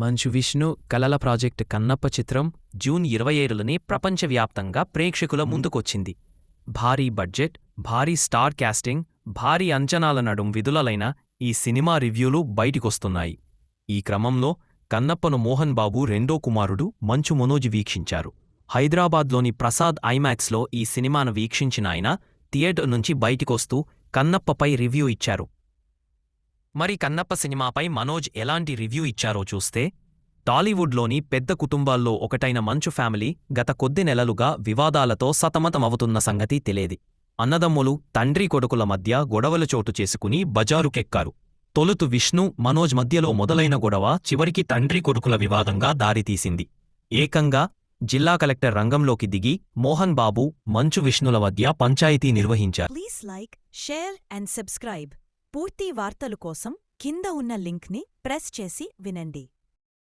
మంచు విష్ణు కలల ప్రాజెక్ట్ కన్నప్ప చిత్రం జూన్ 27ని ప్రపంచవ్యాప్తంగా ప్రేక్షకుల ముందుకొచ్చింది. భారీ బడ్జెట్, భారీ స్టార్ క్యాస్టింగ్, భారీ అంచనాల నడుం విడుదలైన ఈ సినిమా రివ్యూలు బయటికొస్తున్నాయి. ఈ క్రమంలో కన్నప్పను మోహన్ బాబు రెండో కుమారుడు మంచు మనోజ్ వీక్షించారు. హైదరాబాద్లోని ప్రసాద్ ఐమాక్స్లో ఈ సినిమాను వీక్షించిన ఆయన థియేటర్ నుంచి బయటికొస్తూ కన్నప్పపై రివ్యూ ఇచ్చారు. మరి కన్నప్ప సినిమాపై మనోజ్ ఎలాంటి రివ్యూ ఇచ్చారో చూస్తే, టాలీవుడ్లోని పెద్ద కుటుంబాల్లో ఒకటైన మంచు ఫ్యామిలీ గత కొద్ది నెలలుగా వివాదాలతో సతమతమవుతున్న సంగతి తెలియది. అన్నదమ్ములు, తండ్రి కొడుకుల మధ్య గొడవలు చోటు చేసుకుని బజారుకెక్కారు. తొలుత విష్ణు, మనోజ్ మధ్యలో మొదలైన గొడవ చివరికి తండ్రి కొడుకుల వివాదంగా దారితీసింది. ఏకంగా జిల్లా కలెక్టర్ రంగంలోకి దిగి మోహన్ బాబు, మంచు విష్ణుల మధ్య పంచాయతీ నిర్వహించారు. Please like, share and subscribe. పూర్తి వార్తలు కోసం కింద ఉన్న లింక్ని ప్రెస్ చేసి వినండి.